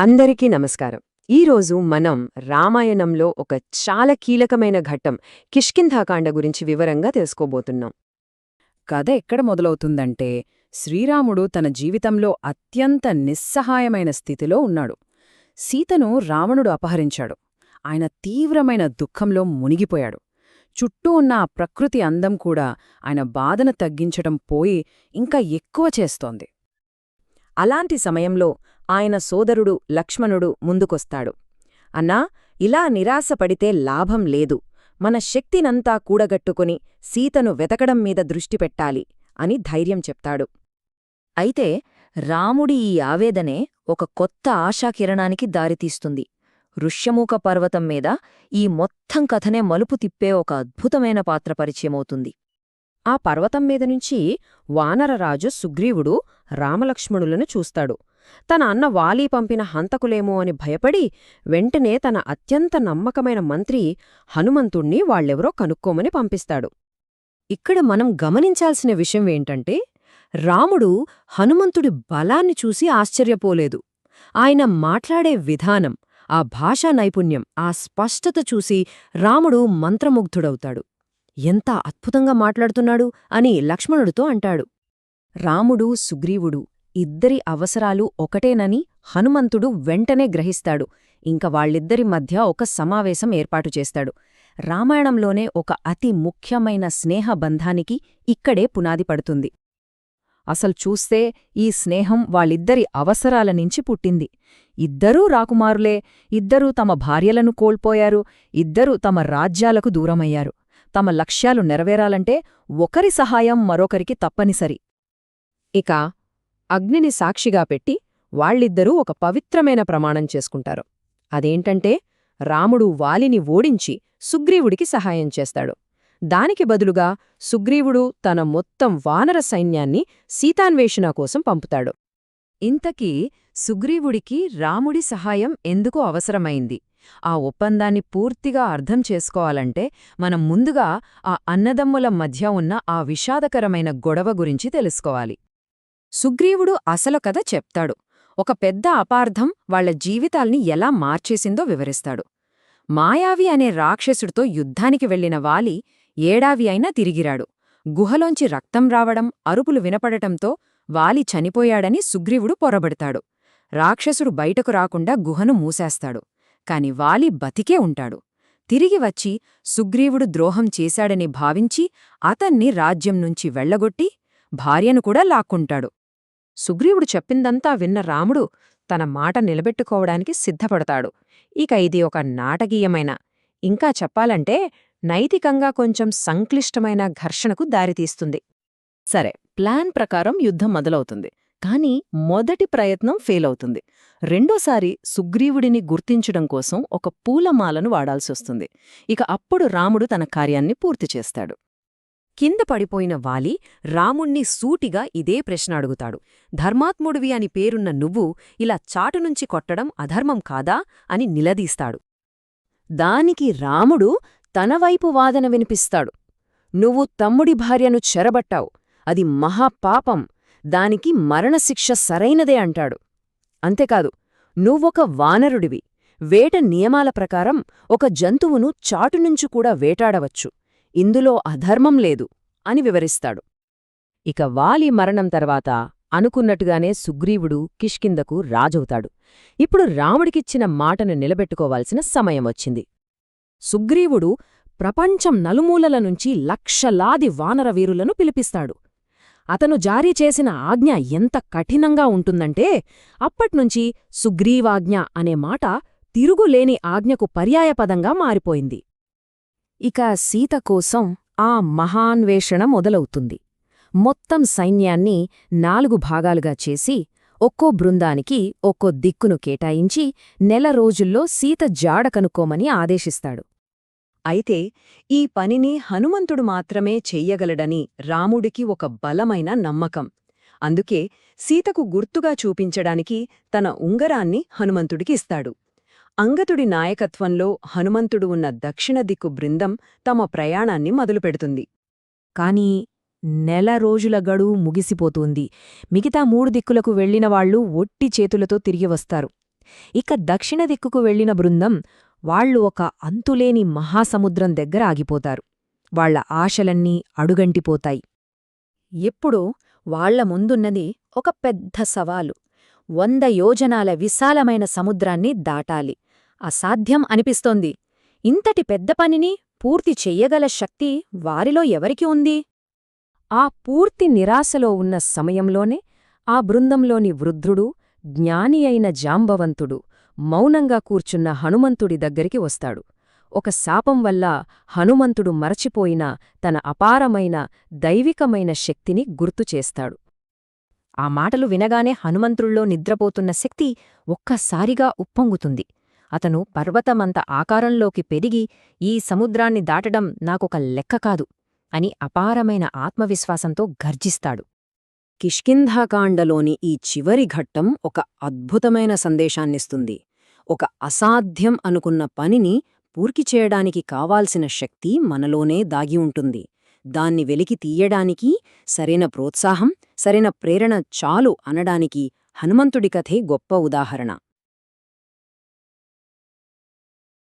అందరికీ నమస్కారం. ఈరోజు మనం రామాయణంలో ఒక చాలా కీలకమైన ఘట్టం కిష్కింధాకాండ గురించి వివరంగా తెలుసుకోబోతున్నాం. కథ ఎక్కడ మొదలవుతుందంటే శ్రీరాముడు తన జీవితంలో అత్యంత నిస్సహాయమైన స్థితిలో ఉన్నాడు. సీతను రావణుడు అపహరించాడు. ఆయన తీవ్రమైన దుఃఖంలో మునిగిపోయాడు. చుట్టూ ఉన్న ఆ ప్రకృతి అందం కూడా ఆయన బాధను తగ్గించటం పోయి ఇంకా ఎక్కువ చేస్తోంది. అలాంటి సమయంలో ఆయన సోదరుడు లక్ష్మణుడు ముందుకొస్తాడు. అన్నా, ఇలా నిరాశపడితే లాభం లేదు. మన శక్తినంతా కూడగట్టుకుని సీతను వెతకడం మీద దృష్టి పెట్టాలి అని ధైర్యం చెప్తాడు. అయితే రాముడి ఈ ఆవేదనే ఒక కొత్త ఆశాకిరణానికి దారితీస్తుంది. ఋష్యమూక పర్వతం మీద ఈ మొత్తం కథనే మలుపు తిప్పే ఒక అద్భుతమైన పాత్ర పరిచయమవుతుంది. ఆ పర్వతం మీద నుంచి వానరరాజు సుగ్రీవుడు రామలక్ష్మణులను చూస్తాడు. తన అన్న వాలి పంపిన హంతకులేమో అని భయపడి వెంటనే తన అత్యంత నమ్మకమైన మంత్రి హనుమంతుణ్ణి వాళ్ళెవరో కనుక్కోమని పంపిస్తాడు. ఇక్కడ మనం గమనించాల్సిన విషయం ఏంటంటే, రాముడు హనుమంతుడి బలాన్ని చూసి ఆశ్చర్యపోలేదు. ఆయన మాట్లాడే విధానం, ఆ భాషా నైపుణ్యం, ఆ స్పష్టత చూసి రాముడు మంత్రముగ్ధుడవుతాడు. ఎంత అద్భుతంగా మాట్లాడుతున్నాడు అని లక్ష్మణుడితో అంటాడు. రాముడు సుగ్రీవుడు ఇద్దరి అవసరాలు ఒకటేనని హనుమంతుడు వెంటనే గ్రహిస్తాడు. ఇంక వాళ్ళిద్దరి మధ్య ఒక సమావేశం ఏర్పాటు చేస్తాడు. రామాయణంలోనే ఒక అతి ముఖ్యమైన స్నేహబంధానికి ఇక్కడే పునాది పడుతుంది. అసలు చూస్తే ఈ స్నేహం వాళ్ళిద్దరి అవసరాల నుంచి పుట్టింది. ఇద్దరూ రాకుమారులే, ఇద్దరూ తమ భార్యలను కోల్పోయారు, ఇద్దరూ తమ రాజ్యాలకు దూరమయ్యారు. తమ లక్ష్యాలు నెరవేరాలంటే ఒకరి సహాయం మరొకరికి తప్పనిసరి. ఇక అగ్నిని సాక్షిగా పెట్టి వాళ్ళిద్దరూ ఒక పవిత్రమైన ప్రమాణం చేసుకుంటారు. అదేంటంటే, రాముడు వాలిని ఓడించి సుగ్రీవుడికి సహాయం చేస్తాడు. దానికి బదులుగా సుగ్రీవుడు తన మొత్తం వానర సైన్యాన్ని సీతాన్వేషణ కోసం పంపుతాడు. ఇంతకీ సుగ్రీవుడికి రాముడి సహాయం ఎందుకు అవసరమైంది? ఆ ఒప్పందాన్ని పూర్తిగా అర్థం చేసుకోవాలంటే మనం ముందుగా ఆ అన్నదమ్ముల మధ్య ఉన్న ఆ విషాదకరమైన గొడవ గురించి తెలుసుకోవాలి. సుగ్రీవుడు అసలు కథ చెప్తాడు. ఒక పెద్ద అపార్థం వాళ్ల జీవితాల్ని ఎలా మార్చేసిందో వివరిస్తాడు. మాయావి అనే రాక్షసుడితో యుద్ధానికి వెళ్లిన వాలి ఏడావి అయినా తిరిగిరాడు. గుహలోంచి రక్తం రావడం, అరుపులు వినపడటంతో వాలి చనిపోయాడని సుగ్రీవుడు పొరబడతాడు. రాక్షసుడు బయటకు రాకుండా గుహను మూసేస్తాడు. కాని వాలి బతికే ఉంటాడు. తిరిగి వచ్చి సుగ్రీవుడు ద్రోహం చేశాడని భావించి అతన్ని రాజ్యం నుంచి వెళ్లగొట్టి భార్యను కూడా లాక్కుంటాడు. సుగ్రీవుడు చెప్పిందంతా విన్న రాముడు తన మాట నిలబెట్టుకోవడానికి సిద్ధపడతాడు. ఇక ఇది ఒక నాటకీయమైన, ఇంకా చెప్పాలంటే నైతికంగా కొంచెం సంక్లిష్టమైన ఘర్షణకు దారితీస్తుంది. సరే, ప్లాన్ ప్రకారం యుద్ధం మొదలవుతుంది. కాని మొదటి ప్రయత్నం ఫెయిలవుతుంది. రెండోసారి సుగ్రీవుడిని గుర్తించడం కోసం ఒక పూలమాలను వాడాల్సొస్తుంది. ఇక అప్పుడు రాముడు తన కార్యాన్ని పూర్తి చేస్తాడు. కింద పడిపోయిన వాలి రాముణ్ణి సూటిగా ఇదే ప్రశ్న అడుగుతాడు. ధర్మాత్ముడివి అని పేరున్న నువ్వు ఇలా చాటునుంచి కొట్టడం అధర్మం కాదా అని నిలదీస్తాడు. దానికి రాముడు తనవైపు వాదన వినిపిస్తాడు. నువ్వు తమ్ముడి భార్యను చెరబట్టావు, అది మహాపాపం, దానికి మరణశిక్ష సరైనదే అంటాడు. అంతేకాదు, నువ్వొక వానరుడివి, వేట నియమాల ప్రకారం ఒక జంతువును చాటునుంచి కూడా వేటాడవచ్చు, ఇందులో అధర్మం లేదు అని వివరిస్తాడు. ఇక వాలి మరణం తర్వాత అనుకున్నట్టుగానే సుగ్రీవుడు కిష్కింధకు రాజవుతాడు. ఇప్పుడు రాముడికిచ్చిన మాటను నిలబెట్టుకోవాల్సిన సమయం వచ్చింది. సుగ్రీవుడు ప్రపంచం నలుమూలల నుంచి లక్షలాది వానరవీరులను పిలిపిస్తాడు. అతను జారీ చేసిన ఆజ్ఞ ఎంత కఠినంగా ఉంటుందంటే అప్పట్నుంచి సుగ్రీవాజ్ఞ అనే మాట తిరుగులేని ఆజ్ఞకు పర్యాయపదంగా మారిపోయింది. ఇక సీత కోసం ఆ మహాన్వేషణ మొదలవుతుంది. మొత్తం సైన్యాన్ని 4 భాగాలుగా చేసి ఒక్కో బృందానికి ఒక్కో దిక్కును కేటాయించి నెల రోజుల్లో సీత జాడ కనుక్కోమని ఆదేశిస్తాడు. అయితే ఈ పనిని హనుమంతుడు మాత్రమే చెయ్యగలడని రాముడికి ఒక బలమైన నమ్మకం. అందుకే సీతకు గుర్తుగా చూపించడానికి తన ఉంగరాన్ని హనుమంతుడికి ఇస్తాడు. అంగదుడి నాయకత్వంలో హనుమంతుడు ఉన్న దక్షిణ దిక్కు బృందం తమ ప్రయాణాన్ని మొదలుపెడుతుంది. కాని నెల రోజుల గడువు ముగిసిపోతూంది. మిగతా 3 దిక్కులకు వెళ్లినవాళ్లు ఒట్టి చేతులతో తిరిగి వస్తారు. ఇక దక్షిణ దిక్కుకు వెళ్లిన బృందం వాళ్లు ఒక అంతులేని మహాసముద్రం దగ్గర ఆగిపోతారు. వాళ్ల ఆశలన్నీ అడుగంటిపోతాయి. ఇప్పుడు వాళ్ల ముందున్నది ఒక పెద్ద సవాలు. 100 యోజనాల విశాలమైన సముద్రాన్ని దాటాలి. అసాధ్యం అనిపిస్తోంది. ఇంతటి పెద్ద పనిని పూర్తి చెయ్యగల శక్తి వారిలో ఎవరికి ఉంది? ఆ పూర్తి నిరాశలో ఉన్న సమయంలోనే ఆ బృందంలోని వృద్ధుడు, జ్ఞాని అయిన జాంబవంతుడు మౌనంగా కూర్చున్న హనుమంతుడి దగ్గరికి వస్తాడు. ఒక శాపం వల్ల హనుమంతుడు మరచిపోయిన తన అపారమైన దైవికమైన శక్తిని గుర్తుచేస్తాడు. ఆ మాటలు వినగానే హనుమంతుల్లో నిద్రపోతున్న శక్తి ఒక్కసారిగా ఉప్పొంగుతుంది. అతను పర్వతమంత ఆకారంలోకి పెరిగి ఈ సముద్రాన్ని దాటడం నాకొక లెక్క కాదు అని అపారమైన ఆత్మవిశ్వాసంతో గర్జిస్తాడు. కిష్కింధాకాండలోని ఈ చివరి ఘట్టం ఒక అద్భుతమైన సందేశాన్నిస్తుంది. ఒక అసాధ్యం అనుకున్న పనిని పూర్తి చేయడానికి కావాల్సిన శక్తి మనలోనే దాగి ఉంటుంది. దాన్ని వెలికి తీయడానికి సరైన ప్రోత్సాహం, సరైన ప్రేరణ చాలు అనడానికి హనుమంతుడి కథే గొప్ప ఉదాహరణ.